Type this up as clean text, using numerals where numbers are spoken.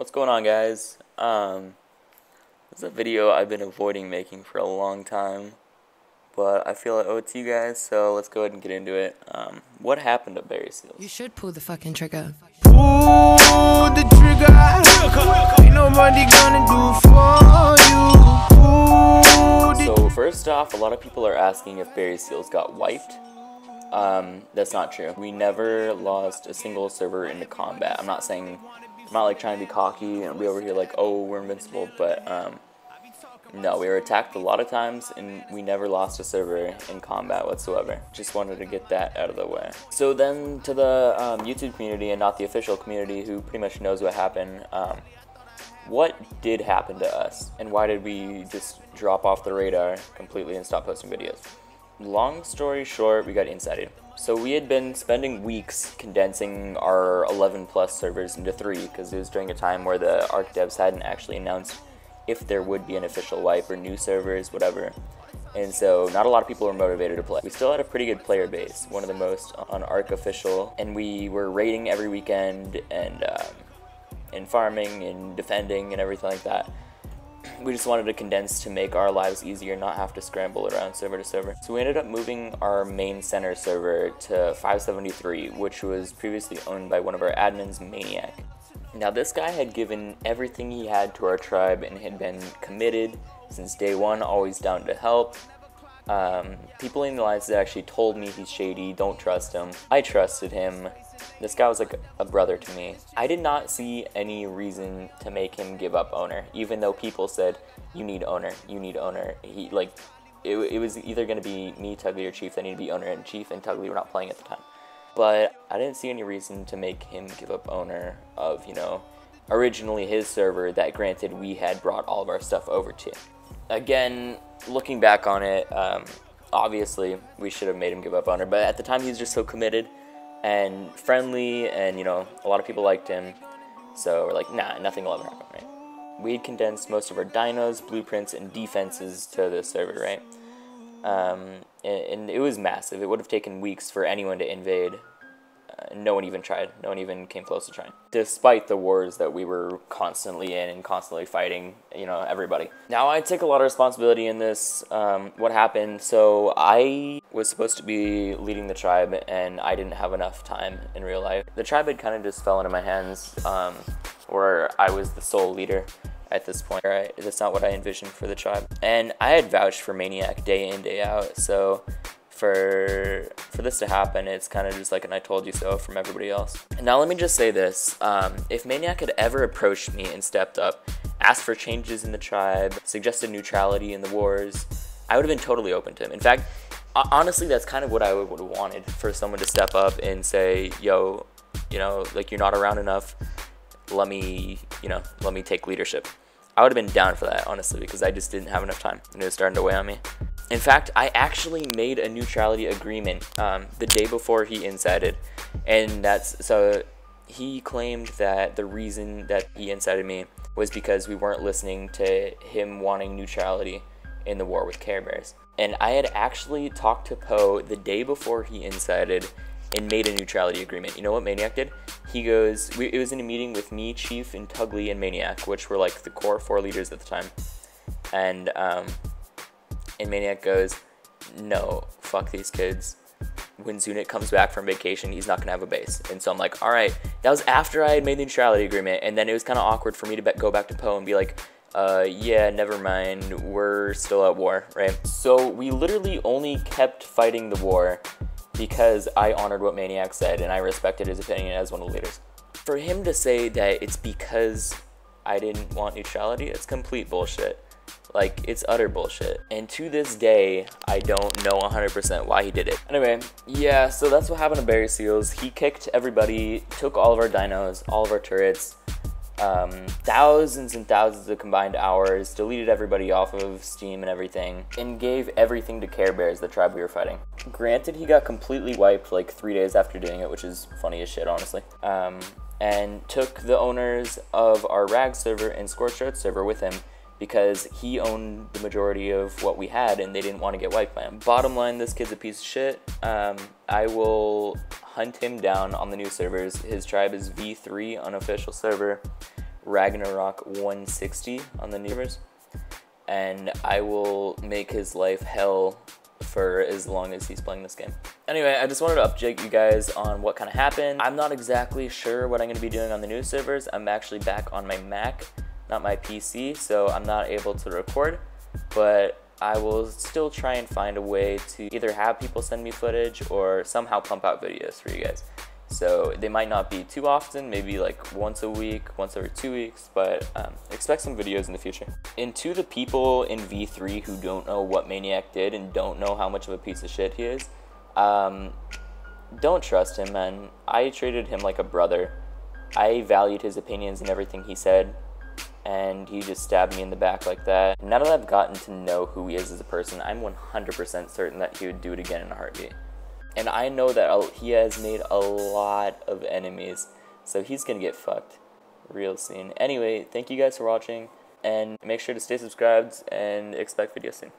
What's going on, guys? This is a video I've been avoiding making for a long time, but I feel I owe it to you guys, so let's go ahead and get into it. What happened to Berry Seals? You should pull the fucking trigger. Pull the trigger. Ain't nobody gonna do for you. So first off, a lot of people are asking if Berry Seals got wiped. That's not true. We never lost a single server into combat. I'm not like trying to be cocky and be over here like, oh, we're invincible, but no, we were attacked a lot of times and we never lost a server in combat whatsoever. Just wanted to get that out of the way. So then to the YouTube community and not the official community who pretty much knows what happened, what did happen to us and why did we just drop off the radar completely and stop posting videos? Long story short, we got insighted. So we had been spending weeks condensing our 11 plus servers into 3 because it was during a time where the ARC devs hadn't actually announced if there would be an official wipe or new servers, whatever. And so not a lot of people were motivated to play. We still had a pretty good player base, one of the most on ARC official, and we were raiding every weekend and farming and defending and everything like that. We just wanted to condense to make our lives easier, not have to scramble around server to server. So we ended up moving our main center server to 573, which was previously owned by one of our admins, Maniac. Now this guy had given everything he had to our tribe and had been committed since day one, always down to help. People in the alliance actually told me he's shady, don't trust him. I trusted him. This guy was like a brother to me. I did not see any reason to make him give up owner, even though people said, you need owner, you need owner. It was either going to be me, Tugly, or Chief that needed to be owner, and Chief and Tugly were not playing at the time. But I didn't see any reason to make him give up owner of, originally his server that, granted, we had brought all of our stuff over to. Again, looking back on it, obviously we should have made him give up owner, but at the time he was just so committed and friendly, and a lot of people liked him, so we're like, nah, nothing will ever happen, right? We had condensed most of our dinos, blueprints, and defenses to the server, right? And it was massive. It would have taken weeks for anyone to invade. No one even tried. No one even came close to trying, despite the wars that we were constantly in and constantly fighting, everybody. Now I take a lot of responsibility in this, what happened. So I was supposed to be leading the tribe and I didn't have enough time in real life. The tribe had kind of just fell into my hands, where I was the sole leader at this point, right? That's not what I envisioned for the tribe. And I had vouched for Maniac day in, day out, so for this to happen, it's kind of just like an I told you so from everybody else. And now let me just say this, if Maniac had ever approached me and stepped up, asked for changes in the tribe, suggested neutrality in the wars, I would have been totally open to him. In fact, honestly, that's kind of what I would have wanted, for someone to step up and say, yo, like, you're not around enough, let me take leadership. I would have been down for that, honestly, because I just didn't have enough time and it was starting to weigh on me. In fact, I actually made a neutrality agreement the day before he incited, and so he claimed that the reason that he incited me was because we weren't listening to him wanting neutrality in the war with Care Bears. And I had actually talked to Poe the day before he incited and made a neutrality agreement. You know what Maniac did? He goes, it was in a meeting with me, Chief, and Tugly, and Maniac, which were like the core 4 leaders at the time. And Maniac goes, no, fuck these kids. When Zunit comes back from vacation, he's not gonna have a base. And so I'm like, all right. That was after I had made the neutrality agreement, and then it was kind of awkward for me to go back to Poe and be like, yeah, never mind, we're still at war, right? So we literally only kept fighting the war because I honored what Maniac said and I respected his opinion as one of the leaders. For him to say that it's because I didn't want neutrality, it's complete bullshit. Like, it's utter bullshit. And to this day, I don't know 100% why he did it. Anyway, yeah, so that's what happened to Berry Seals. He kicked everybody, took all of our dinos, all of our turrets, thousands and thousands of combined hours, deleted everybody off of Steam and everything, and gave everything to Care Bears, the tribe we were fighting. Granted, he got completely wiped like 3 days after doing it, which is funny as shit, honestly. And took the owners of our RAG server and Scorched Earth server with him, because he owned the majority of what we had and they didn't want to get wiped by him. Bottom line, this kid's a piece of shit. I will hunt him down on the new servers. His tribe is V3 unofficial server. Ragnarok 160 on the new servers, and I will make his life hell for as long as he's playing this game. Anyway, I just wanted to update you guys on what kind of happened. I'm not exactly sure what I'm going to be doing on the new servers. I'm actually back on my Mac, not my PC, so I'm not able to record, but I will still try and find a way to either have people send me footage or somehow pump out videos for you guys. So they might not be too often, maybe like once a week, once every 2 weeks, but expect some videos in the future. And to the people in V3 who don't know what Maniac did and don't know how much of a piece of shit he is, don't trust him, man. I treated him like a brother. I valued his opinions and everything he said, and he just stabbed me in the back like that. Now that I've gotten to know who he is as a person, I'm 100% certain that he would do it again in a heartbeat. And I know that he has made a lot of enemies, so he's gonna get fucked real soon. Anyway, thank you guys for watching, and make sure to stay subscribed and expect videos soon.